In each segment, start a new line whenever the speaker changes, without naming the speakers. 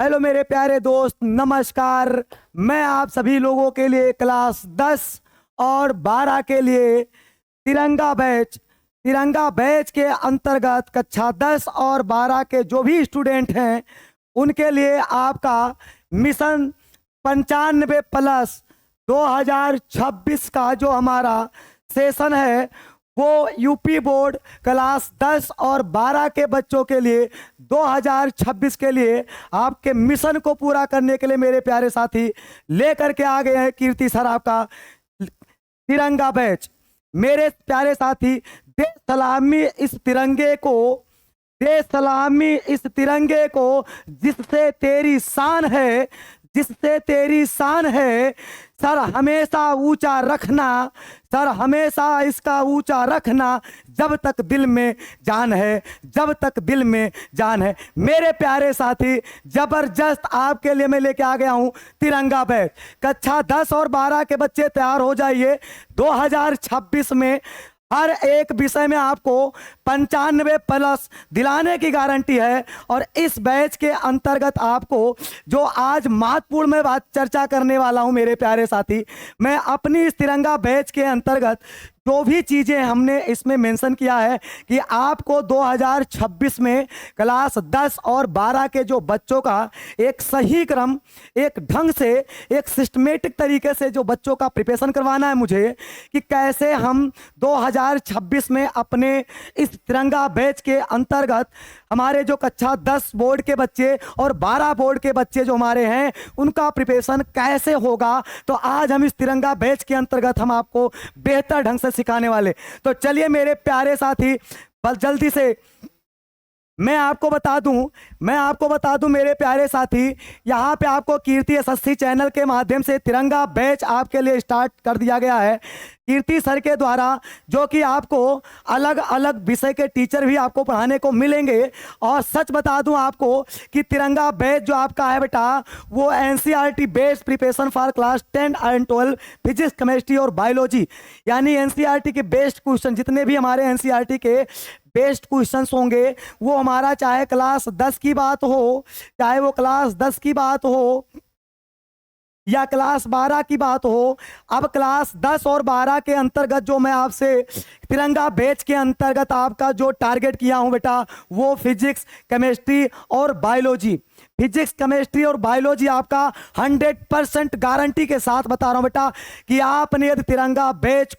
Hello मेरे प्यारे दोस्त, नमस्कार। मैं आप सभी लोगों के लिए क्लास 10 और 12 के लिए तिरंगा बैच के अंतर्गत कक्षा 10 और 12 के जो भी स्टूडेंट हैं उनके लिए आपका मिशन 95+ 2026 का जो हमारा सेशन है वो यूपी बोर्ड क्लास 10 और 12 के बच्चों के लिए 2026 के लिए आपके मिशन को पूरा करने के लिए मेरे प्यारे साथी लेकर के आ गए हैं कीर्ति सर आपका तिरंगा बैच। मेरे प्यारे साथी, दे सलामी इस तिरंगे को जिससे तेरी शान है सर, हमेशा ऊंचा रखना सर, हमेशा इसका ऊंचा रखना जब तक दिल में जान है। मेरे प्यारे साथी, जबरदस्त आपके लिए मैं लेके आ गया हूं तिरंगा बैच। कक्षा 10 और 12 के बच्चे तैयार हो जाइए। 2026 में हर एक विषय में आपको 95+ दिलाने की गारंटी है। और इस बैच के अंतर्गत आपको जो आज महत्वपूर्ण मैं बात चर्चा करने वाला हूं मेरे प्यारे साथी, मैं अपनी इस तिरंगा बैच के अंतर्गत जो भी चीज़ें हमने इसमें मेंशन किया है कि आपको 2026 में क्लास 10 और 12 के जो बच्चों का एक सही क्रम, एक ढंग से, एक सिस्टमेटिक तरीके से जो बच्चों का प्रिपरेशन करवाना है मुझे, कि कैसे हम 2026 में अपने इस तिरंगा बैच के अंतर्गत हमारे जो कक्षा 10 बोर्ड के बच्चे और 12 बोर्ड के बच्चे जो हमारे हैं उनका प्रिपरेशन कैसे होगा। तो आज हम इस तिरंगा बैच के अंतर्गत हम आपको बेहतर ढंग से सिखाने वाले। तो चलिए मेरे प्यारे साथी, बस जल्दी से मैं आपको बता दूं मेरे प्यारे साथी, यहाँ पे आपको कीर्ति एसएससी चैनल के माध्यम से तिरंगा बैच आपके लिए स्टार्ट कर दिया गया है कीर्ति सर के द्वारा, जो कि आपको अलग अलग विषय के टीचर भी आपको पढ़ाने को मिलेंगे। और सच बता दूं आपको कि तिरंगा बैच जो आपका है बेटा, वो NCERT based preparation for class 10 and 12 physics, chemistry और बायोलॉजी, यानी एनसीईआरटी के बेस्ड क्वेश्चन, जितने भी हमारे एनसीईआरटी के बेस्ट क्वेश्चंस होंगे वो हमारा, चाहे क्लास 10 की बात हो, चाहे वो क्लास 10 की बात हो या क्लास 12 की बात हो। अब क्लास 10 और 12 के अंतर्गत जो मैं आपसे तिरंगा बैच के अंतर्गत आपका जो टारगेट किया हूं बेटा, वो फिजिक्स, केमिस्ट्री और बायोलॉजी, फिजिक्स, केमिस्ट्री और बायोलॉजी आपका 100% गारंटी के साथ बता रहा हूं बेटा कि आपने यदि तिरंगा बैच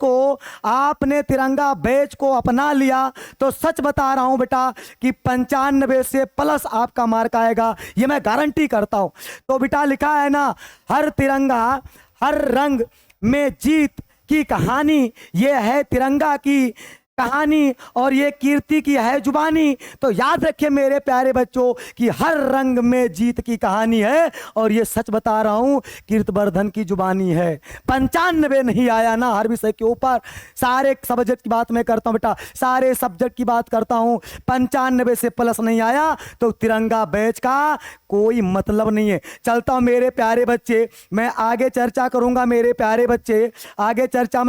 को अपना लिया तो सच बता रहा हूं बेटा कि 95 से प्लस आपका मार्क आएगा, ये मैं गारंटी करता हूं। तो बेटा लिखा है ना, हर तिरंगा हर रंग में जीत की कहानी, ये है तिरंगा की कहानी और ये कीर्ति की है जुबानी। तो याद रखिए मेरे प्यारे बच्चों कि हर रंग में जीत की कहानी है और ये सच बता रहा हूं कीर्तिवर्धन की जुबानी है। 95 नहीं आया ना हर विषय के ऊपर, सारे सब्जेक्ट की बात मैं करता हूं बेटा, सारे सब्जेक्ट की बात करता हूं, 95 से प्लस नहीं आया तो तिरंगा बैच का कोई मतलब नहीं है। चलता हूं मेरे प्यारे बच्चे, मैं आगे चर्चा करूंगा मेरे प्यारे बच्चे, आगे चर्चा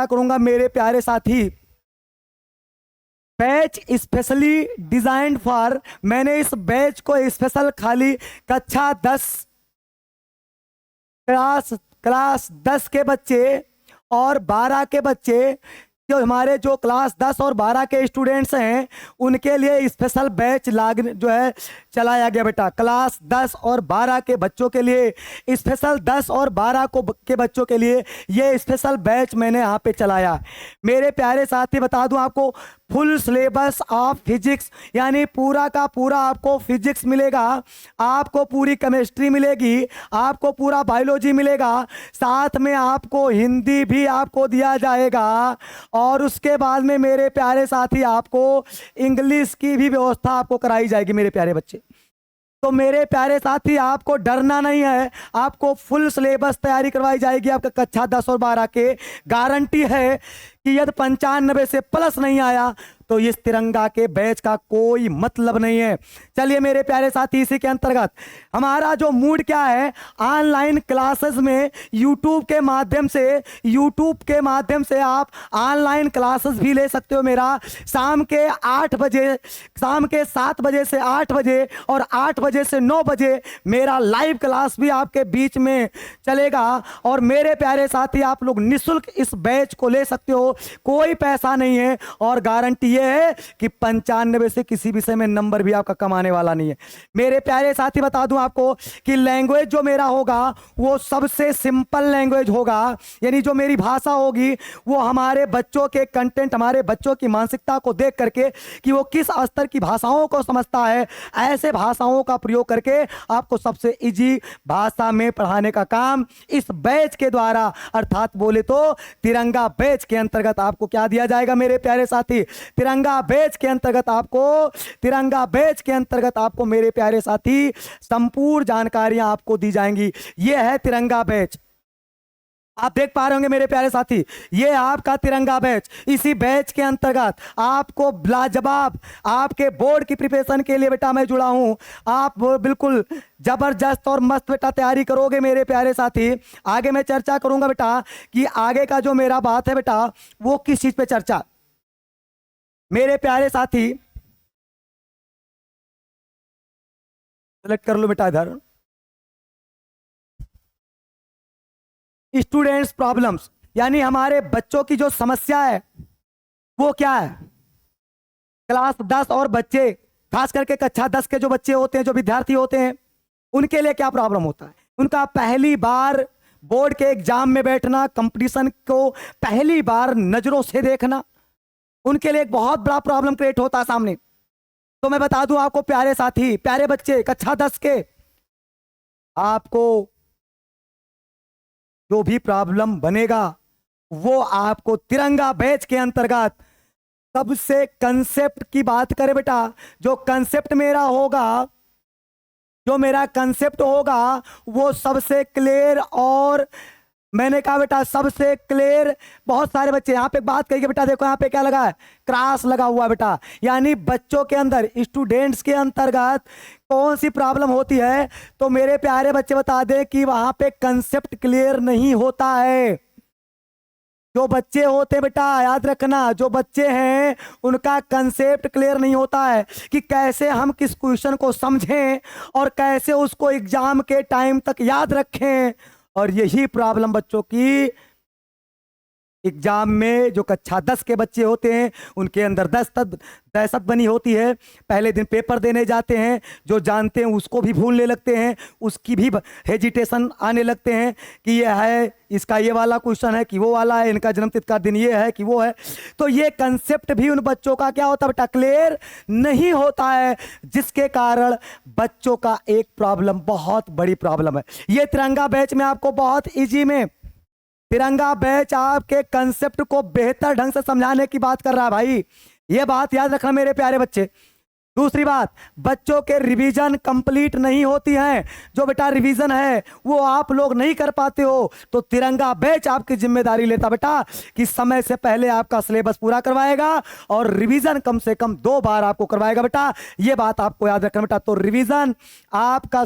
करूंगा मेरे प्यारे साथी। बैच स्पेशली डिजाइंड फॉर, मैंने इस बैच को स्पेशल खाली कक्षा 10 क्लास 10 के बच्चे और 12 के बच्चे, जो हमारे जो क्लास 10 और 12 के स्टूडेंट्स हैं उनके लिए स्पेशल बैच चलाया गया बेटा। क्लास 10 और 12 के बच्चों के लिए स्पेशल, 10 और 12 के बच्चों के लिए ये स्पेशल बैच मैंने यहाँ पे चलाया। मेरे प्यारे साथी बता दूं आपको, फुल सिलेबस ऑफ फिजिक्स, यानी पूरा का पूरा आपको फिजिक्स मिलेगा, आपको पूरी केमिस्ट्री मिलेगी, आपको पूरा बायोलॉजी मिलेगा, साथ में आपको हिंदी भी आपको दिया जाएगा और उसके बाद में मेरे प्यारे साथी आपको इंग्लिश की भी व्यवस्था आपको कराई जाएगी मेरे प्यारे बच्चे। तो मेरे प्यारे साथी आपको डरना नहीं है, आपको फुल सिलेबस तैयारी करवाई जाएगी आपका कक्षा 10 और 12 के। गारंटी है कि यदि 95 से प्लस नहीं आया तो इस तिरंगा के बैच का कोई मतलब नहीं है। चलिए मेरे प्यारे साथी, इसी के अंतर्गत हमारा जो मूड क्या है, ऑनलाइन क्लासेस में यूट्यूब के माध्यम से आप ऑनलाइन क्लासेस भी ले सकते हो। मेरा शाम के 7 बजे से 8 बजे और 8 बजे से 9 बजे मेरा लाइव क्लास भी आपके बीच में चलेगा। और मेरे प्यारे साथी, आप लोग निःशुल्क इस बैच को ले सकते हो, कोई पैसा नहीं है और गारंटी ये है कि 95 से किसी विषय में नंबर भी आपका कम आने वाला नहीं है। मेरे प्यारे साथी, बता दूं आपको कि लैंग्वेज जो मेरा होगा वो सबसे सिंपल लैंग्वेज होगा, यानी जो मेरी भाषा होगी वो हमारे बच्चों के कंटेंट, हमारे बच्चों की मानसिकता को देख करके कि वो किस स्तर की भाषाओं को समझता है, ऐसे भाषाओं का प्रयोग करके आपको सबसे इजी भाषा में पढ़ाने का काम इस बैच के द्वारा, अर्थात बोले तो तिरंगा बैच के अंतर्गत आपको क्या दिया जाएगा मेरे प्यारे साथी, तिरंगा बैच के अंतर्गत आपको मेरे प्यारे साथी संपूर्ण जानकारियां आपको दी जाएंगी। यह है तिरंगा बैच। आप देख पा रहे होंगे मेरे प्यारे साथी, ये आपका तिरंगा बैच। इसी बैच के अंतर्गत आपको लाजवाब, आपके बोर्ड की प्रिपरेशन के लिए बेटा मैं जुड़ा हूं। आप बिल्कुल जबरदस्त और मस्त बेटा तैयारी करोगे मेरे प्यारे साथी। आगे मैं चर्चा करूंगा बेटा कि आगे का जो मेरा बात है बेटा वो किस चीज पे चर्चा। मेरे प्यारे साथी सेलेक्ट कर लो बेटा इधर, स्टूडेंट्स प्रॉब्लम्स, यानी हमारे बच्चों की जो समस्या है वो क्या है। क्लास 10 और बच्चे, खास करके कक्षा 10 के जो बच्चे होते हैं, जो विद्यार्थी होते हैं, उनके लिए क्या प्रॉब्लम होता है। उनका पहली बार बोर्ड के एग्जाम में बैठना, कंपटीशन को पहली बार नजरों से देखना, उनके लिए एक बहुत बड़ा प्रॉब्लम क्रिएट होता है सामने। तो मैं बता दूं आपको प्यारे साथी, प्यारे बच्चे कक्षा 10 के, आपको जो भी प्रॉब्लम बनेगा वो आपको तिरंगा बैच के अंतर्गत सबसे कंसेप्ट की बात करें बेटा, जो कंसेप्ट मेरा होगा, जो मेरा कंसेप्ट होगा वो सबसे क्लियर, और मैंने कहा बेटा सबसे क्लियर। बहुत सारे बच्चे यहाँ पे बात करिए बेटा, देखो यहाँ पे क्या लगा है, क्रॉस लगा हुआ बेटा, यानी बच्चों के अंदर, स्टूडेंट्स के अंतर्गत कौन सी प्रॉब्लम होती है। तो मेरे प्यारे बच्चे बता दें कि वहां पे कंसेप्ट क्लियर नहीं होता है। जो बच्चे होते बेटा याद रखना, जो बच्चे हैं उनका कंसेप्ट क्लियर नहीं होता है कि कैसे हम किस क्वेश्चन को समझें और कैसे उसको एग्जाम के टाइम तक याद रखें। और यही प्रॉब्लम बच्चों की एग्जाम में, जो कक्षा 10 के बच्चे होते हैं उनके अंदर दहशत बनी होती है। पहले दिन पेपर देने जाते हैं, जो जानते हैं उसको भी भूलने लगते हैं, उसकी भी हेजिटेशन आने लगते हैं कि ये है, इसका ये वाला क्वेश्चन है कि वो वाला है, इनका जन्मतिथि का दिन ये है कि वो है। तो ये कंसेप्ट भी उन बच्चों का क्या होता है बेटा, क्लियर नहीं होता है, जिसके कारण बच्चों का एक प्रॉब्लम, बहुत बड़ी प्रॉब्लम है। ये तिरंगा बैच में आपको बहुत ईजी में, तिरंगा बैच आपके कंसेप्ट को बेहतर ढंग से समझाने की बात कर रहा है भाई, ये बात याद रखना मेरे प्यारे बच्चे। दूसरी बात, बच्चों के रिवीजन कंप्लीट नहीं होती हैं। जो बेटा रिवीजन है वो आप लोग नहीं कर पाते हो, तो तिरंगा बैच आपकी जिम्मेदारी लेता बेटा कि समय से पहले आपका सिलेबस पूरा करवाएगा और रिवीजन कम से कम 2 बार आपको करवाएगा बेटा, ये बात आपको याद रखना बेटा। तो रिवीजन आपका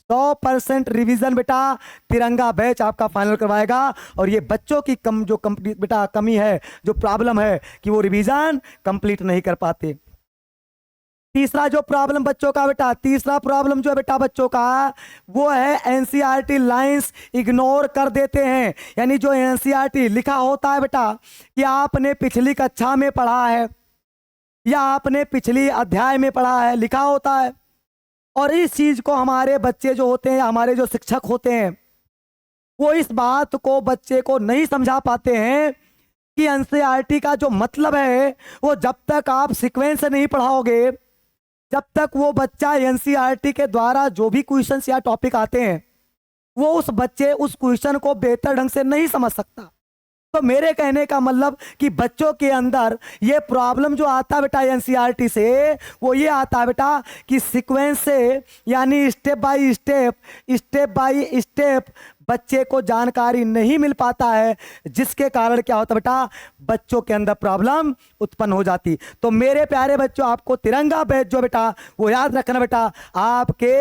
100% रिवीजन बेटा तिरंगा बैच आपका फाइनल करवाएगा। और ये बच्चों की कमी है, जो प्रॉब्लम है कि वो रिवीजन कंप्लीट नहीं कर पाते। तीसरा जो प्रॉब्लम बच्चों का बेटा, तीसरा प्रॉब्लम जो है बेटा बच्चों का, वो है एनसीईआरटी लाइंस इग्नोर कर देते हैं। यानी जो एनसीईआरटी लिखा होता है बेटा कि आपने पिछली कक्षा में पढ़ा है या आपने पिछली अध्याय में पढ़ा है, लिखा होता है, और इस चीज को हमारे बच्चे जो होते हैं, हमारे जो शिक्षक होते हैं, वो इस बात को बच्चे को नहीं समझा पाते हैं कि एनसीईआरटी का जो मतलब है वो जब तक आप सीक्वेंस से नहीं पढ़ाओगे, जब तक वो बच्चा एनसीईआरटी के द्वारा जो भी क्वेश्चन या टॉपिक आते हैं वो उस बच्चे उस क्वेश्चन को बेहतर ढंग से नहीं समझ सकता। तो मेरे कहने का मतलब कि बच्चों के अंदर ये प्रॉब्लम जो आता है बेटा एनसीईआरटी से, वो ये आता है बेटा कि सीक्वेंस से, यानी स्टेप बाय स्टेप बच्चे को जानकारी नहीं मिल पाता है, जिसके कारण क्या होता बेटा, बच्चों के अंदर प्रॉब्लम उत्पन्न हो जाती। तो मेरे प्यारे बच्चों, आपको तिरंगा बैच जो बेटा वो याद रखना बेटा, आपके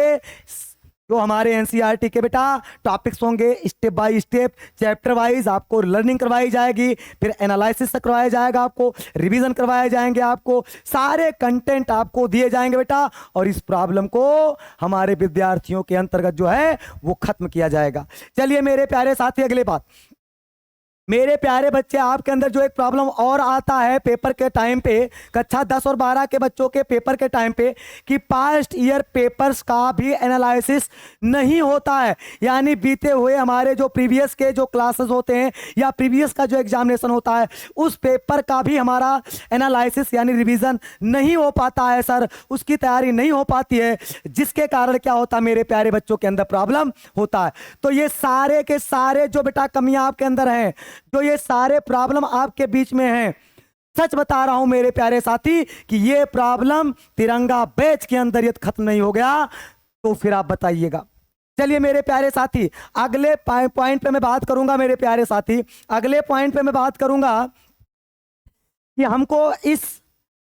जो हमारे एनसीईआरटी के बेटा टॉपिक्स होंगे, step by step chapter wise आपको लर्निंग करवाई जाएगी, फिर एनालिसिस करवाया जाएगा, आपको रिवीजन करवाए जाएंगे, आपको सारे कंटेंट आपको दिए जाएंगे बेटा, और इस प्रॉब्लम को हमारे विद्यार्थियों के अंतर्गत जो है वो खत्म किया जाएगा। चलिए मेरे प्यारे साथी, अगले बात, मेरे प्यारे बच्चे, आपके अंदर जो एक प्रॉब्लम और आता है पेपर के टाइम पे, कक्षा 10 और 12 के बच्चों के पेपर के टाइम पे, कि पास्ट ईयर पेपर्स का भी एनालिसिस नहीं होता है। यानी बीते हुए हमारे जो प्रीवियस के जो क्लासेस होते हैं या प्रीवियस का जो एग्जामिनेशन होता है, उस पेपर का भी हमारा एनालिसिस यानी रिवीजन नहीं हो पाता है सर, उसकी तैयारी नहीं हो पाती है, जिसके कारण क्या होता है मेरे प्यारे बच्चों के अंदर प्रॉब्लम होता है। तो ये सारे के सारे जो बेटा कमियां आपके अंदर हैं, जो ये सारे प्रॉब्लम आपके बीच में हैं, सच बता रहा हूं मेरे प्यारे साथी कि ये प्रॉब्लम तिरंगा बैच के अंदर यदि खत्म नहीं हो गया तो फिर आप बताइएगा। चलिए मेरे प्यारे साथी, अगले पॉइंट पे मैं बात करूंगा। मेरे प्यारे साथी, अगले पॉइंट पे मैं बात करूंगा कि हमको इस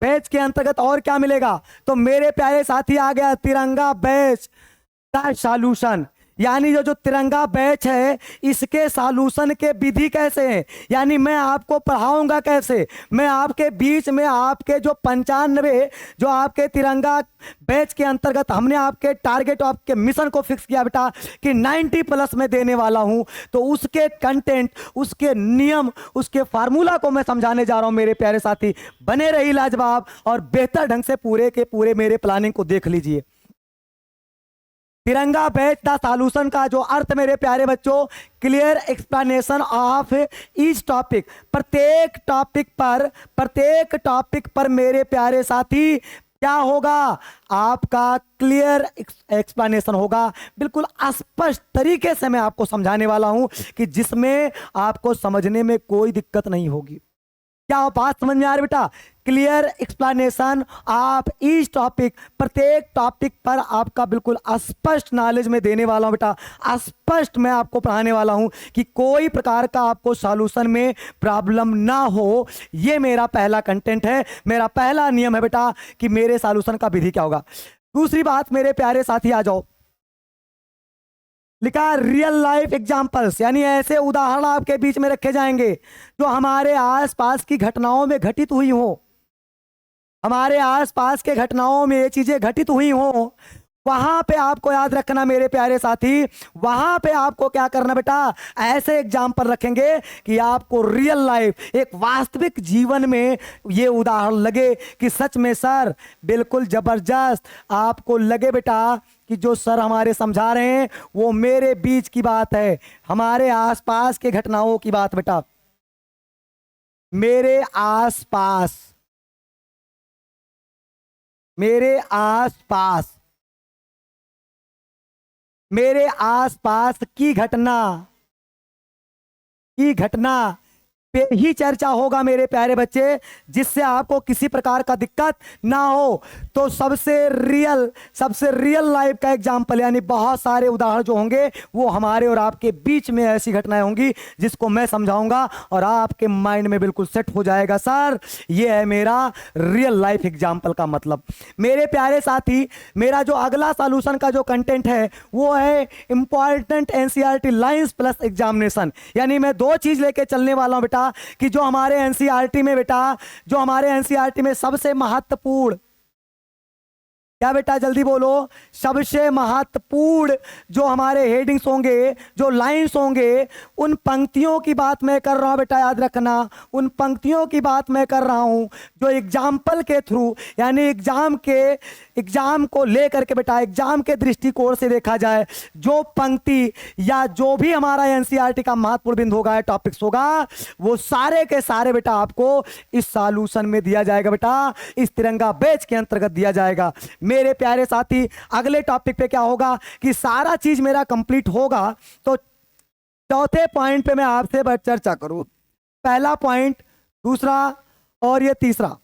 बैच के अंतर्गत और क्या मिलेगा। तो मेरे प्यारे साथी, आ गया तिरंगा बैच का सॉल्यूशन, यानी जो तिरंगा बैच है इसके सॉल्यूशन के विधि कैसे हैं, यानी मैं आपको पढ़ाऊंगा कैसे, मैं आपके बीच में आपके जो 95 जो आपके तिरंगा बैच के अंतर्गत हमने आपके टारगेट आपके मिशन को फिक्स किया बेटा कि 90 प्लस में देने वाला हूं, तो उसके कंटेंट, उसके नियम, उसके फार्मूला को मैं समझाने जा रहा हूं मेरे प्यारे साथी। बने रही लाजवाब और बेहतर ढंग से पूरे के पूरे मेरे प्लानिंग को देख लीजिए। तिरंगा बैच द सॉल्यूशन का जो अर्थ मेरे प्यारे बच्चों, clear explanation of each topic, प्रत्येक टॉपिक पर मेरे प्यारे साथी क्या होगा, आपका क्लियर एक्सप्लेनेशन होगा, बिल्कुल स्पष्ट तरीके से मैं आपको समझाने वाला हूं कि जिसमें आपको समझने में कोई दिक्कत नहीं होगी। क्या बात समझ में आ रही बेटा? Clear explanation of each topic, प्रत्येक टॉपिक पर आपका बिल्कुल स्पष्ट नॉलेज में देने वाला हूं बेटा, स्पष्ट मैं आपको पढ़ाने वाला हूं कि कोई प्रकार का आपको सॉल्यूशन में प्रॉब्लम ना हो। ये मेरा पहला कंटेंट है, मेरा पहला नियम है बेटा कि मेरे सॉल्यूशन का विधि क्या होगा। दूसरी बात मेरे प्यारे साथी, आ जाओ, लिखा रियल लाइफ एग्जाम्पल्स, यानी ऐसे उदाहरण आपके बीच में रखे जाएंगे जो हमारे आसपास की घटनाओं में घटित हुई हो, हमारे आसपास के घटनाओं में ये चीजें घटित हुई हो, वहां पे आपको याद रखना मेरे प्यारे साथी, वहां पे आपको क्या करना बेटा, ऐसे एग्जाम्पल रखेंगे कि आपको रियल लाइफ, एक वास्तविक जीवन में ये उदाहरण लगे कि सच में सर बिल्कुल जबरदस्त, आपको लगे बेटा कि जो सर हमारे समझा रहे हैं वो मेरे बीच की बात है, हमारे आसपास के घटनाओं की बात बेटा, मेरे आसपास, मेरे आसपास, मेरे आसपास की घटना पे ही चर्चा होगा मेरे प्यारे बच्चे, जिससे आपको किसी प्रकार का दिक्कत ना हो। तो सबसे रियल लाइफ का एग्जाम्पल, यानी बहुत सारे उदाहरण जो होंगे वो हमारे और आपके बीच में ऐसी घटनाएं होंगी जिसको मैं समझाऊंगा और आपके माइंड में बिल्कुल सेट हो जाएगा, सर ये है मेरा रियल लाइफ एग्जाम्पल का मतलब। मेरे प्यारे साथी, मेरा जो अगला सॉल्यूशन का जो कंटेंट है वो है important NCERT lines plus examination, यानी मैं दो चीज लेके चलने वाला हूं बेटा कि जो हमारे एनसीईआरटी में बेटा, जो हमारे एनसीईआरटी में सबसे महत्वपूर्ण, क्या बेटा जल्दी बोलो, सबसे महत्वपूर्ण जो हमारे हेडिंग्स होंगे, जो लाइंस होंगे, उन पंक्तियों की बात मैं कर रहा हूं बेटा, याद रखना, उन पंक्तियों की बात मैं कर रहा हूं जो एग्जाम्पल के थ्रू, यानी एग्जाम को लेकर के बेटा, एग्जाम के दृष्टिकोण से देखा जाए, जो पंक्ति या जो भी हमारा एनसीईआरटी का महत्वपूर्ण बिंदु होगा, टॉपिक्स होगा, वो सारे के सारे बेटा आपको इस सॉल्यूशन में दिया जाएगा बेटा, इस तिरंगा बैच के अंतर्गत दिया जाएगा। मेरे प्यारे साथी, अगले टॉपिक पे क्या होगा कि सारा चीज मेरा कंप्लीट होगा तो चौथे पॉइंट पे मैं आपसे चर्चा करूं, पहला पॉइंट, दूसरा और ये तीसरा।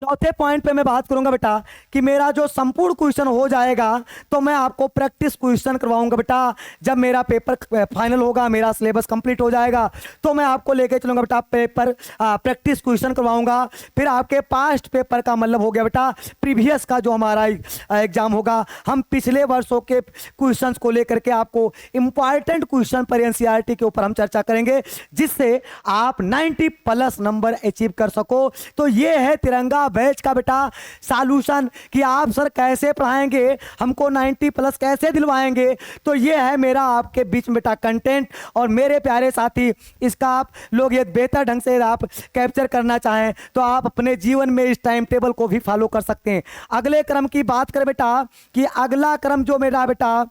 चौथे पॉइंट पे मैं बात करूंगा बेटा कि मेरा जो संपूर्ण क्वेश्चन हो जाएगा तो मैं आपको प्रैक्टिस क्वेश्चन करवाऊंगा बेटा। जब मेरा पेपर फाइनल होगा, मेरा सिलेबस कंप्लीट हो जाएगा, तो मैं आपको लेके चलूंगा बेटा पेपर प्रैक्टिस क्वेश्चन करवाऊंगा। फिर आपके पास्ट पेपर का मतलब हो गया बेटा प्रीवियस का जो हमारा एग्जाम होगा, हम पिछले वर्षों के क्वेश्चन को लेकर के आपको इंपॉर्टेंट क्वेश्चन पर एनसीईआरटी के ऊपर हम चर्चा करेंगे, जिससे आप 90+ नंबर अचीव कर सको। तो ये है तिरंगा बैच का बेटा सॉल्यूशन कि आप सर कैसे पढ़ाएंगे, हमको 90+ कैसे दिलवाएंगे। तो ये है मेरा आपके बीच में बेटा कंटेंट। और मेरे प्यारे साथी, इसका आप लोग ये बेहतर ढंग से आप कैप्चर करना चाहें तो आप अपने जीवन में इस टाइम टेबल को भी फॉलो कर सकते हैं। अगले क्रम की बात करें बेटा कि अगला क्रम जो मेरा बेटा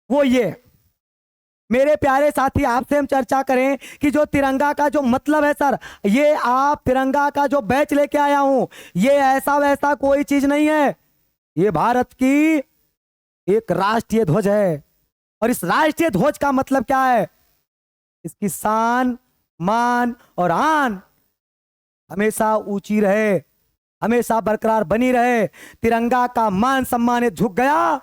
वो ये मेरे प्यारे साथी आपसे हम चर्चा करें कि जो तिरंगा का जो मतलब है सर, ये आप तिरंगा का जो बैच लेके आया हूं, ये ऐसा वैसा कोई चीज नहीं है। ये भारत की एक राष्ट्रीय ध्वज है। और इस राष्ट्रीय ध्वज का मतलब क्या है? इसकी शान, मान और आन हमेशा ऊंची रहे, हमेशा बरकरार बनी रहे। तिरंगा का मान सम्मान झुक गया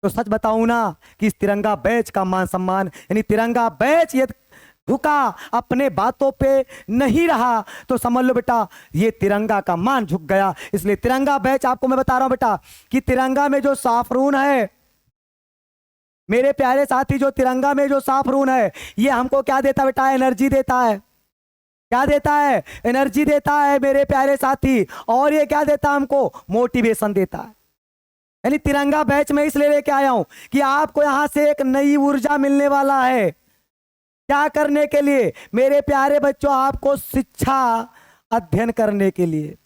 तो सच बताऊं ना कि इस तिरंगा बैच का मान सम्मान, यानी तिरंगा बैच ये झुका, अपने बातों पे नहीं रहा, तो समझ लो बेटा ये तिरंगा का मान झुक गया। इसलिए तिरंगा बैच आपको मैं बता रहा हूं बेटा कि तिरंगा में जो साफरून है, मेरे प्यारे साथी, जो तिरंगा में जो साफरून है, ये हमको क्या देता बेटा? एनर्जी देता है। क्या देता है? एनर्जी देता है मेरे प्यारे साथी। और ये क्या देता है हमको? मोटिवेशन देता है। यानी तिरंगा बैच में इसलिए लेके आया हूं कि आपको यहां से एक नई ऊर्जा मिलने वाला है। क्या करने के लिए मेरे प्यारे बच्चों? आपको शिक्षा अध्ययन करने के लिए,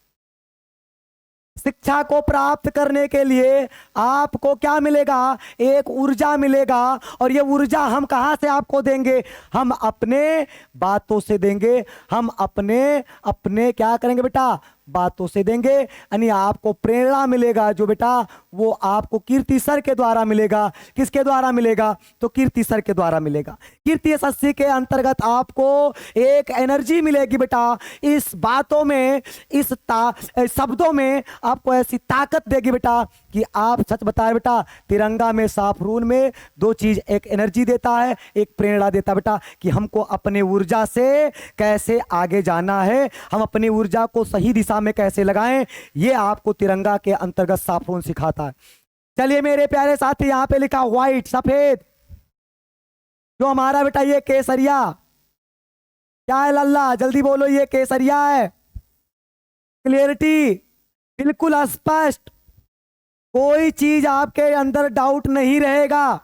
शिक्षा को प्राप्त करने के लिए आपको क्या मिलेगा? एक ऊर्जा मिलेगा। और ये ऊर्जा हम कहां से आपको देंगे? हम अपने बातों से देंगे। हम अपने अपने क्या करेंगे बेटा? बातों से देंगे। यानी आपको प्रेरणा मिलेगा जो बेटा वो आपको कीर्ति सर के द्वारा मिलेगा। किसके द्वारा मिलेगा? तो कीर्ति सर के द्वारा मिलेगा। कीर्ति एसएससी के अंतर्गत आपको एक एनर्जी मिलेगी बेटा। इस बातों में, इस शब्दों में आपको ऐसी ताकत देगी बेटा कि आप सच बता रहे बेटा, तिरंगा में साफरून में दो चीज, एक एनर्जी देता है, एक प्रेरणा देता है बेटा कि हमको अपने ऊर्जा से कैसे आगे जाना है, हम अपनी ऊर्जा को सही दिशा में कैसे लगाएं, ये आपको तिरंगा के अंतर्गत साफरून सिखाता है। चलिए मेरे प्यारे साथी, यहां पे लिखा व्हाइट, सफेद, जो हमारा बेटा ये केसरिया, क्या है लल्ला? जल्दी बोलो, ये केसरिया है। क्लियरिटी, बिल्कुल स्पष्ट, कोई चीज आपके अंदर डाउट नहीं रहेगा।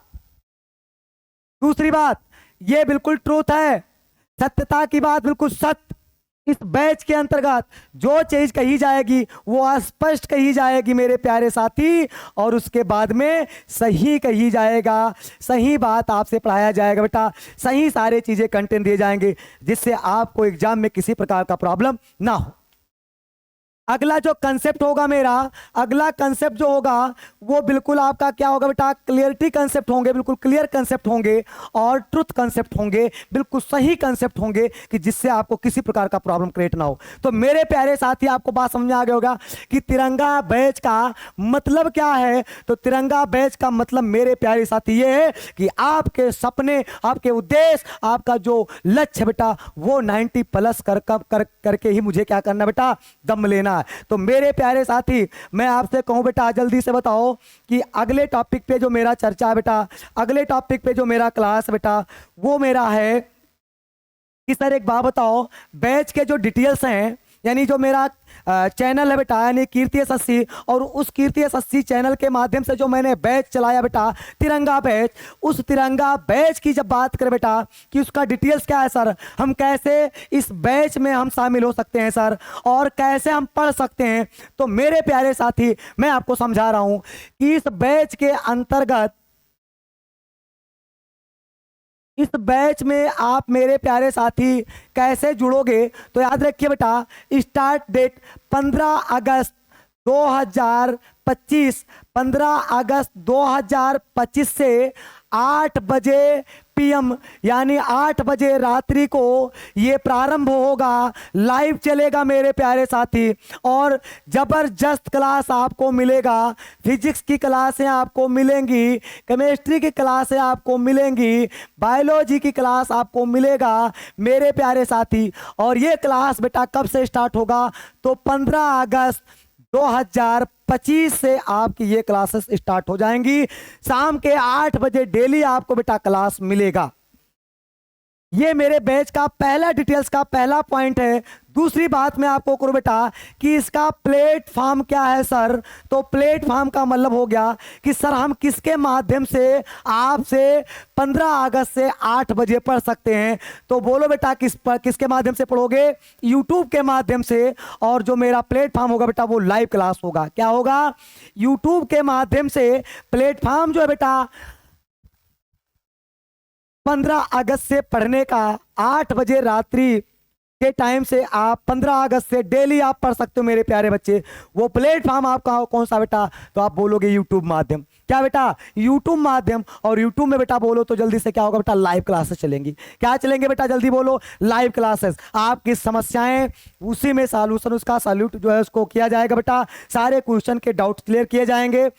दूसरी बात, ये बिल्कुल ट्रूथ है, सत्यता की बात, बिल्कुल सत्य। इस बैच के अंतर्गत जो चीज कही जाएगी वो स्पष्ट कही जाएगी मेरे प्यारे साथी, और उसके बाद में सही कही जाएगा, सही बात आपसे पढ़ाया जाएगा बेटा, सही सारे चीजें कंटेंट दिए जाएंगे जिससे आपको एग्जाम में किसी प्रकार का प्रॉब्लम ना हो। अगला जो कंसेप्ट होगा मेरा, अगला कंसेप्ट जो होगा वो बिल्कुल आपका क्या होगा बेटा? क्लियरिटी कंसेप्ट होंगे, बिल्कुल क्लियर कंसेप्ट होंगे, और ट्रुथ कंसेप्ट होंगे, बिल्कुल सही कंसेप्ट होंगे कि जिससे आपको किसी प्रकार का प्रॉब्लम क्रिएट ना हो। तो मेरे प्यारे साथी, आपको बात समझ में आ गया होगा कि तिरंगा बैच का मतलब क्या है। तो तिरंगा बैच का मतलब मेरे प्यारे साथी ये है कि आपके सपने, आपके उद्देश्य, आपका जो लक्ष्य बेटा वो 90+ करके ही मुझे क्या करना बेटा? दम लेना। तो मेरे प्यारे साथी, मैं आपसे कहूं बेटा, जल्दी से बताओ कि अगले टॉपिक पे जो मेरा चर्चा है बेटा, अगले टॉपिक पे जो मेरा क्लास बेटा वो मेरा है कि सर एक बात बताओ, बैच के जो डिटेल्स हैं, यानी जो मेरा चैनल है बेटा, यानी कीर्ति एसएससी, और उस कीर्ति एसएससी चैनल के माध्यम से जो मैंने बैच चलाया बेटा, तिरंगा बैच, उस तिरंगा बैच की जब बात करें बेटा कि उसका डिटेल्स क्या है सर, हम कैसे इस बैच में हम शामिल हो सकते हैं सर, और कैसे हम पढ़ सकते हैं, तो मेरे प्यारे साथी मैं आपको समझा रहा हूं कि इस बैच के अंतर्गत, इस बैच में आप मेरे प्यारे साथी कैसे जुड़ोगे। तो याद रखिए बेटा, स्टार्ट डेट 15 अगस्त 2025, 15 अगस्त 2025 से 8 बजे PM यानी 8 बजे रात्रि को ये प्रारंभ होगा, लाइव चलेगा मेरे प्यारे साथी। और जबरदस्त क्लास आपको मिलेगा, फिजिक्स की क्लासें आपको मिलेंगी, केमिस्ट्री की क्लासें आपको मिलेंगी, बायोलॉजी की क्लास आपको मिलेगा मेरे प्यारे साथी। और ये क्लास बेटा कब से स्टार्ट होगा, तो 15 अगस्त 2025 से आपकी ये क्लासेस स्टार्ट हो जाएंगी। शाम के 8 बजे डेली आपको बेटा क्लास मिलेगा। ये मेरे बैच का पहला डिटेल्स का पहला पॉइंट है। दूसरी बात मैं आपको करूं बेटा कि इसका प्लेटफॉर्म क्या है सर, तो प्लेटफॉर्म का मतलब हो गया कि सर हम किसके माध्यम से आपसे 15 अगस्त से 8 बजे पढ़ सकते हैं। तो बोलो बेटा किसके माध्यम से पढ़ोगे, यूट्यूब के माध्यम से। और जो मेरा प्लेटफॉर्म होगा बेटा वो लाइव क्लास होगा। क्या होगा, यूट्यूब के माध्यम से प्लेटफॉर्म जो है बेटा 15 अगस्त से पढ़ने का, 8 बजे रात्रि के टाइम से आप 15 अगस्त से डेली आप पढ़ सकते हो मेरे प्यारे बच्चे। वो प्लेटफॉर्म आपका कौन सा बेटा, तो आप बोलोगे यूट्यूब माध्यम। क्या बेटा, यूट्यूब माध्यम। और यूट्यूब में बेटा बोलो तो जल्दी से क्या होगा बेटा, लाइव क्लासेस चलेंगी। क्या चलेंगे बेटा, जल्दी बोलो, लाइव क्लासेस। आपकी समस्याएं उसी में सॉल्यूशन, उसका सॉल्यूट जो है उसको किया जाएगा बेटा, सारे क्वेश्चन के डाउट क्लियर किए जाएंगे।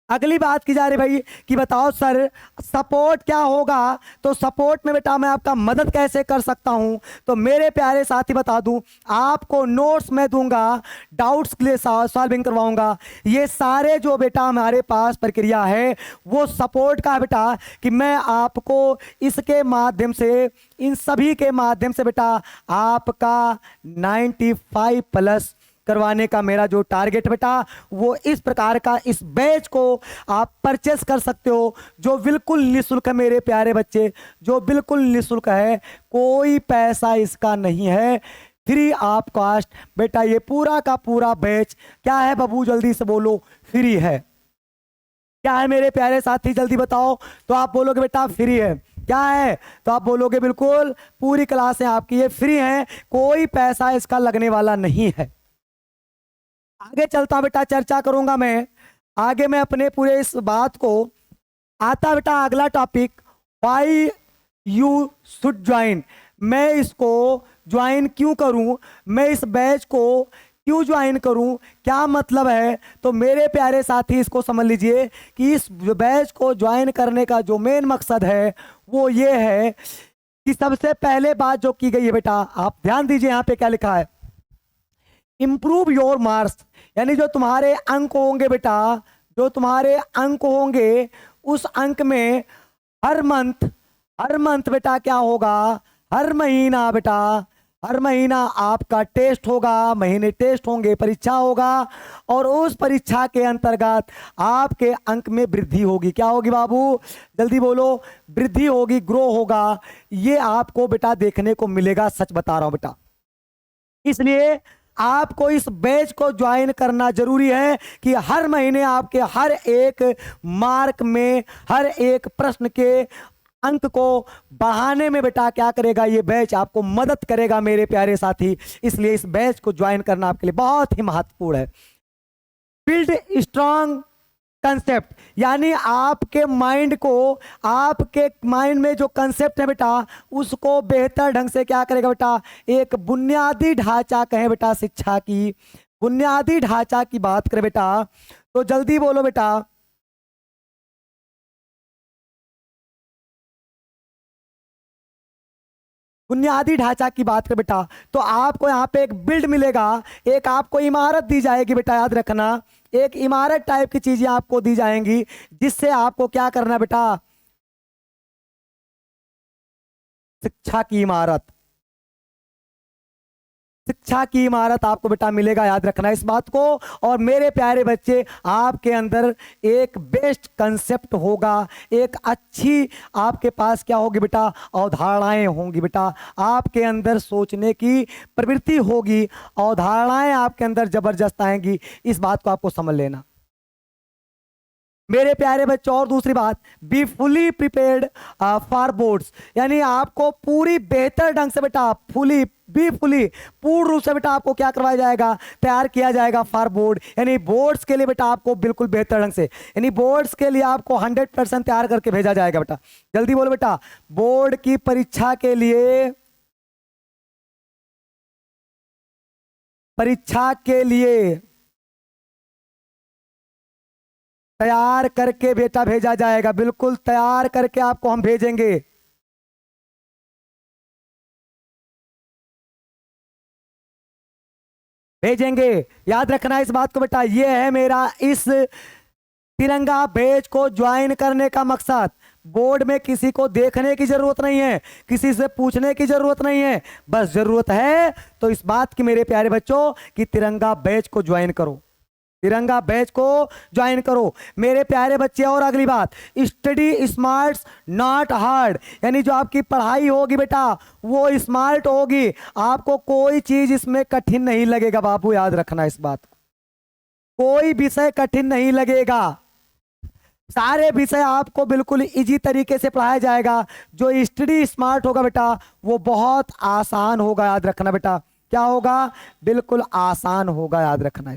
अगली बात की जा रही भाई कि बताओ सर सपोर्ट क्या होगा, तो सपोर्ट में बेटा मैं आपका मदद कैसे कर सकता हूं। तो मेरे प्यारे साथी बता दूं, आपको नोट्स मैं दूंगा, डाउट्स के लिए सॉल्विंग करवाऊंगा। ये सारे जो बेटा हमारे पास प्रक्रिया है वो सपोर्ट का बेटा कि मैं आपको इसके माध्यम से, इन सभी के माध्यम से बेटा आपका 95+ करवाने का मेरा जो टारगेट बेटा वो इस प्रकार का। इस बैच को आप परचेस कर सकते हो जो बिल्कुल निःशुल्क है मेरे प्यारे बच्चे, जो बिल्कुल निःशुल्क है, कोई पैसा इसका नहीं है, फ्री ऑफ कॉस्ट बेटा। ये पूरा का पूरा बैच क्या है बाबू, जल्दी से बोलो, फ्री है। क्या है मेरे प्यारे साथी, जल्दी बताओ। तो आप बोलोगे बेटा फ्री है। क्या है, तो आप बोलोगे बिल्कुल पूरी क्लासें आपकी ये फ्री हैं, कोई पैसा इसका लगने वाला नहीं है। आगे चलता बेटा, चर्चा करूंगा मैं आगे, मैं अपने पूरे इस बात को आता बेटा अगला topic, why you should join. मैं इसको ज्वाइन क्यों करूं, मैं इस बैच को क्यों ज्वाइन करूं, क्या मतलब है। तो मेरे प्यारे साथी इसको समझ लीजिए कि इस बैच को ज्वाइन करने का जो मेन मकसद है वो ये है कि सबसे पहले बात जो की गई है बेटा, आप ध्यान दीजिए यहाँ पे क्या लिखा है, इंप्रूव योर मार्क्स। यानी जो तुम्हारे अंक होंगे बेटा, जो तुम्हारे अंक होंगे उस अंक में हर मंथ बेटा क्या होगा, हर महीना बेटा, हर महीना आपका टेस्ट होगा, महीने टेस्ट होंगे, परीक्षा होगा। और उस परीक्षा के अंतर्गत आपके अंक में वृद्धि होगी। क्या होगी बाबू, जल्दी बोलो, वृद्धि होगी, ग्रो होगा। ये आपको बेटा देखने को मिलेगा, सच बता रहा हूं बेटा। इसलिए आपको इस बैच को ज्वाइन करना जरूरी है कि हर महीने आपके हर एक मार्क में, हर एक प्रश्न के अंक को बढ़ाने में बेटा क्या करेगा, ये बैच आपको मदद करेगा मेरे प्यारे साथी। इसलिए इस बैच को ज्वाइन करना आपके लिए बहुत ही महत्वपूर्ण है। बिल्ड स्ट्रांग कंसेप्ट, यानी आपके माइंड को, आपके माइंड में जो कंसेप्ट है बेटा उसको बेहतर ढंग से क्या करेगा बेटा, एक बुनियादी ढांचा कहें बेटा, शिक्षा की बुनियादी ढांचा की बात करें बेटा, तो जल्दी बोलो बेटा, बुनियादी ढांचा की बात करें बेटा, तो आपको यहाँ पे एक बिल्ड मिलेगा, एक आपको इमारत दी जाएगी बेटा, याद रखना, एक इमारत टाइप की चीजें आपको दी जाएंगी जिससे आपको क्या करना बेटा, शिक्षा की इमारत, शिक्षा की इमारत आपको बेटा मिलेगा, याद रखना इस बात को। और मेरे प्यारे बच्चे, आपके अंदर एक बेस्ट कंसेप्ट होगा, एक अच्छी आपके पास क्या होगी बेटा, अवधारणाएं होंगी बेटा, आपके अंदर सोचने की प्रवृत्ति होगी, अवधारणाएं आपके अंदर जबरदस्त आएंगी। इस बात को आपको समझ लेना। मेरे प्यारे बच्चों, और दूसरी बात, be fully prepared for boards, यानी आपको पूरी बेहतर ढंग से बेटा फुली पूर्ण रूप से बेटा आपको क्या करवाया जाएगा, तैयार किया जाएगा फॉर बोर्ड, यानी बोर्ड्स के लिए बेटा आपको बिल्कुल बेहतर ढंग से, यानी बोर्ड्स के लिए आपको 100% तैयार करके भेजा जाएगा बेटा। जल्दी बोलो बेटा, बोर्ड की परीक्षा के लिए, तैयार करके बेटा भेजा जाएगा, बिल्कुल तैयार करके आपको हम भेजेंगे। याद रखना इस बात को बेटा, ये है मेरा इस तिरंगा बैच को ज्वाइन करने का मकसद। बोर्ड में किसी को देखने की जरूरत नहीं है, किसी से पूछने की जरूरत नहीं है, बस जरूरत है तो इस बात की मेरे प्यारे बच्चों कि तिरंगा बैच को ज्वाइन करो, तिरंगा बैच को ज्वाइन करो मेरे प्यारे बच्चे। और अगली बात, स्टडी स्मार्ट नॉट हार्ड, यानी जो आपकी पढ़ाई होगी बेटा वो स्मार्ट होगी, आपको कोई चीज इसमें कठिन नहीं लगेगा बाबू, याद रखना इस बात को, कोई विषय कठिन नहीं लगेगा, सारे विषय आपको बिल्कुल इजी तरीके से पढ़ाया जाएगा। जो स्टडी स्मार्ट होगा बेटा वो बहुत आसान होगा, याद रखना बेटा, क्या होगा, बिल्कुल आसान होगा, याद रखना,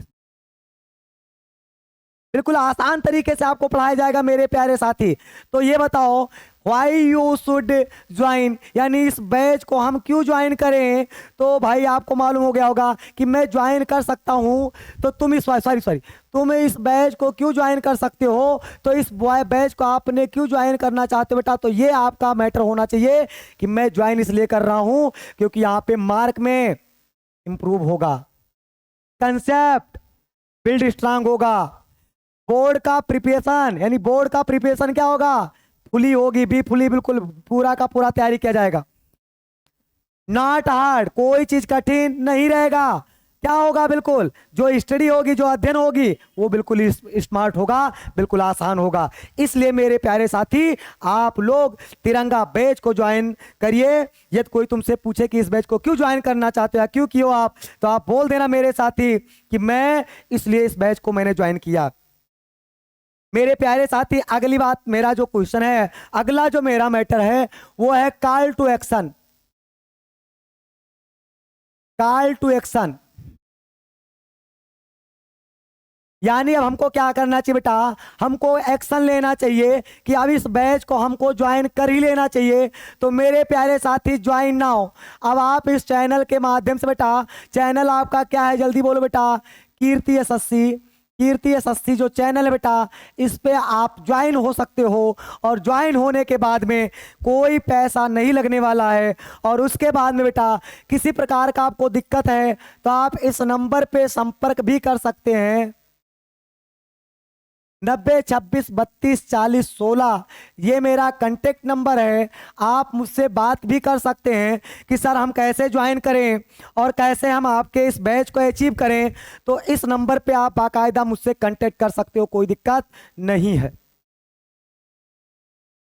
बिल्कुल आसान तरीके से आपको पढ़ाया जाएगा मेरे प्यारे साथी। तो ये बताओ, वाई यू शुड ज्वाइन, यानी इस बैच को हम क्यों ज्वाइन करें। तो भाई आपको मालूम हो गया होगा कि मैं ज्वाइन कर सकता हूं, तो तुम इस तुम इस बैच को क्यों ज्वाइन कर सकते हो, तो इस बैच को आपने क्यों ज्वाइन करना चाहते हो बेटा, तो ये आपका मैटर होना चाहिए कि मैं ज्वाइन इसलिए कर रहा हूं क्योंकि यहाँ पे मार्क में इंप्रूव होगा, कंसेप्ट बिल्ड स्ट्रांग होगा, बोर्ड का प्रिपरेशन, यानी बोर्ड का प्रिपरेशन क्या होगा, फुली होगी, बी फुली, बिल्कुल पूरा का पूरा तैयारी किया जाएगा। नॉट हार्ड, कोई चीज कठिन नहीं रहेगा, क्या होगा, बिल्कुल जो स्टडी होगी, जो अध्ययन होगी वो बिल्कुल स्मार्ट होगा, बिल्कुल आसान होगा। इसलिए मेरे प्यारे साथी आप लोग तिरंगा बैच को ज्वाइन करिए। यदि कोई तुमसे पूछे कि इस बैच को क्यों ज्वाइन करना चाहते हो, क्यों कियो आप, तो आप बोल देना मेरे साथी कि मैं इसलिए इस बैच को मैंने ज्वाइन किया। मेरे प्यारे साथी अगली बात, मेरा जो क्वेश्चन है, अगला जो मेरा मैटर है वो है call to action, call to action, यानी अब हमको क्या करना चाहिए बेटा, हमको एक्शन लेना चाहिए कि अब इस बैच को हमको ज्वाइन कर ही लेना चाहिए। तो मेरे प्यारे साथी ज्वाइन नाउ, अब आप इस चैनल के माध्यम से बेटा, चैनल आपका क्या है जल्दी बोलो बेटा, कीर्ति एसएससी, कीर्ति एसएससी जो चैनल है बेटा, इस पे आप ज्वाइन हो सकते हो, और ज्वाइन होने के बाद में कोई पैसा नहीं लगने वाला है। और उसके बाद में बेटा किसी प्रकार का आपको दिक्कत है तो आप इस नंबर पे संपर्क भी कर सकते हैं, 9026324016, ये मेरा कांटेक्ट नंबर है। आप मुझसे बात भी कर सकते हैं कि सर हम कैसे ज्वाइन करें और कैसे हम आपके इस बैच को अचीव करें, तो इस नंबर पे आप बाकायदा मुझसे कांटेक्ट कर सकते हो, कोई दिक्कत नहीं है।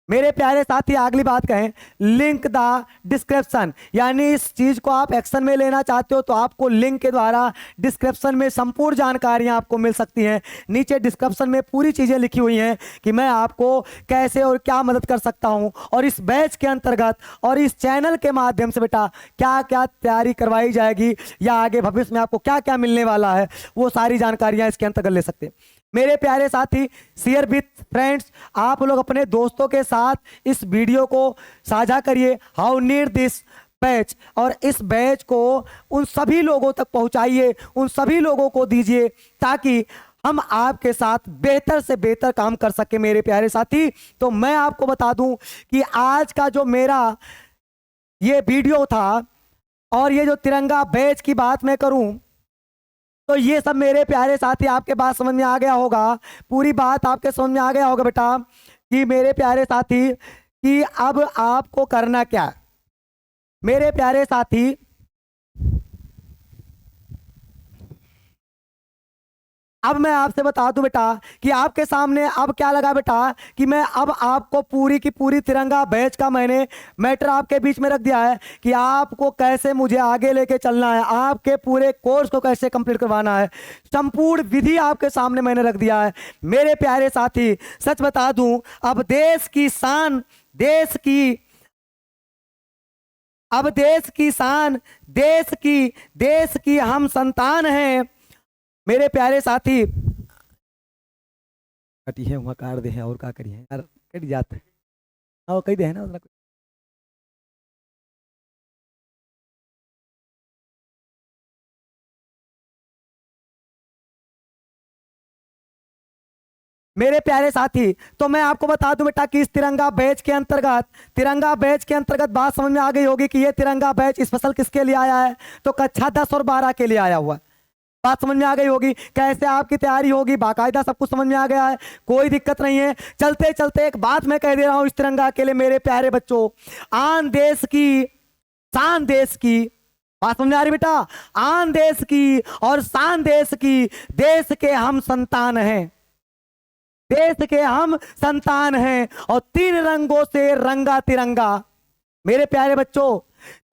मेरे प्यारे साथी अगली बात कहें, लिंक द डिस्क्रिप्शन, यानी इस चीज को आप एक्शन में लेना चाहते हो तो आपको लिंक के द्वारा डिस्क्रिप्शन में संपूर्ण जानकारियां आपको मिल सकती हैं। नीचे डिस्क्रिप्शन में पूरी चीजें लिखी हुई हैं कि मैं आपको कैसे और क्या मदद कर सकता हूं, और इस बैच के अंतर्गत और इस चैनल के माध्यम से बेटा क्या क्या तैयारी करवाई जाएगी या आगे भविष्य में आपको क्या क्या मिलने वाला है, वो सारी जानकारियां इसके अंतर्गत ले सकते हैं। मेरे प्यारे साथी शेयर विथ फ्रेंड्स, आप लोग अपने दोस्तों के साथ इस वीडियो को साझा करिए, हाउ नीड दिस बैच, और इस बैच को उन सभी लोगों तक पहुंचाइए, उन सभी लोगों को दीजिए ताकि हम आपके साथ बेहतर से बेहतर काम कर सके मेरे प्यारे साथी। तो मैं आपको बता दूं कि आज का जो मेरा ये वीडियो था और ये जो तिरंगा बैच की बात मैं करूं, तो ये सब मेरे प्यारे साथी आपके बात समझ में आ गया होगा, पूरी बात आपके समझ में आ गया होगा बेटा कि मेरे प्यारे साथी कि अब आपको करना क्या। मेरे प्यारे साथी, अब मैं आपसे बता दूं बेटा कि आपके सामने अब क्या लगा बेटा कि मैं अब आपको पूरी की पूरी तिरंगा बैच का मैंने मैटर आपके बीच में रख दिया है कि आपको कैसे मुझे आगे लेके चलना है, आपके पूरे कोर्स को कैसे कंप्लीट करवाना है। संपूर्ण विधि आपके सामने मैंने रख दिया है मेरे प्यारे साथी। सच बता दूं, अब देश की शान, अब देश की शान, देश की हम संतान हैं मेरे प्यारे साथी। कटी है वहां कार दे हैं और का करिए यार, कट जाते हैं हाँ कही दे है ना। मेरे प्यारे साथी, तो मैं आपको बता दूं बेटा कि इस तिरंगा बैच के अंतर्गत बात समझ में आ गई होगी कि ये तिरंगा बैच स्पेशल किसके लिए आया है, तो कक्षा 10 और 12 के लिए आया हुआ है। बात समझ में आ गई होगी, कैसे आपकी तैयारी होगी बाकायदा सब कुछ समझ में आ गया है, कोई दिक्कत नहीं है। चलते चलते एक बात मैं कह दे रहा हूं इस तिरंगा के लिए मेरे प्यारे बच्चों, आन देश की शान देश की, बात समझ में आ रही बेटा, आन देश की और शान देश की, देश के हम संतान हैं, देश के हम संतान हैं। और 3 रंगों से रंगा तिरंगा मेरे प्यारे बच्चों,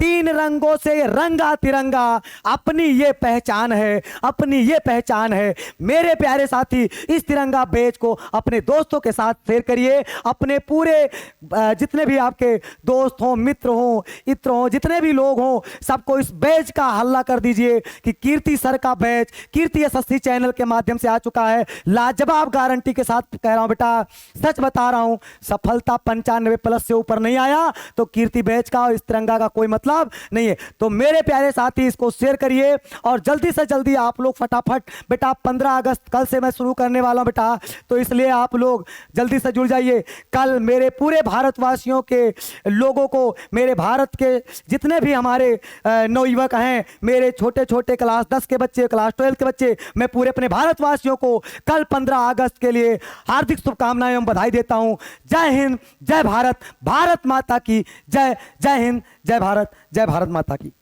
3 रंगों से रंगा तिरंगा, अपनी ये पहचान है, अपनी ये पहचान है। मेरे प्यारे साथी, इस तिरंगा बैच को अपने दोस्तों के साथ शेयर करिए, अपने पूरे जितने भी आपके दोस्त हों, मित्र हों, इत्र हों, जितने भी लोग हों, सबको इस बैच का हल्ला कर दीजिए कि कीर्ति सर का बैच कीर्ति एसएससी चैनल के माध्यम से आ चुका है। लाजवाब गारंटी के साथ कह रहा हूं बेटा, सच बता रहा हूं, सफलता 95+ से ऊपर नहीं आया तो कीर्ति बैच का और इस तिरंगा का कोई मतलब नहीं है। तो मेरे प्यारे साथी, इसको शेयर करिए और जल्दी से जल्दी आप लोग फटाफट बेटा 15 अगस्त कल से मैं शुरू करने वाला हूं बेटा, तो इसलिए आप लोग जल्दी से जुड़ जाइए। कल मेरे पूरे भारतवासियों के लोगों को, मेरे भारत के जितने भी हमारे नवयुवक हैं, मेरे छोटे छोटे क्लास 10 के बच्चे, क्लास 12 के बच्चे, मैं पूरे अपने भारतवासियों को कल 15 अगस्त के लिए हार्दिक शुभकामनाएं एवं बधाई देता हूं। जय हिंद, जय भारत, भारत माता की जय। जय हिंद, जय भारत, जय भारत माता की।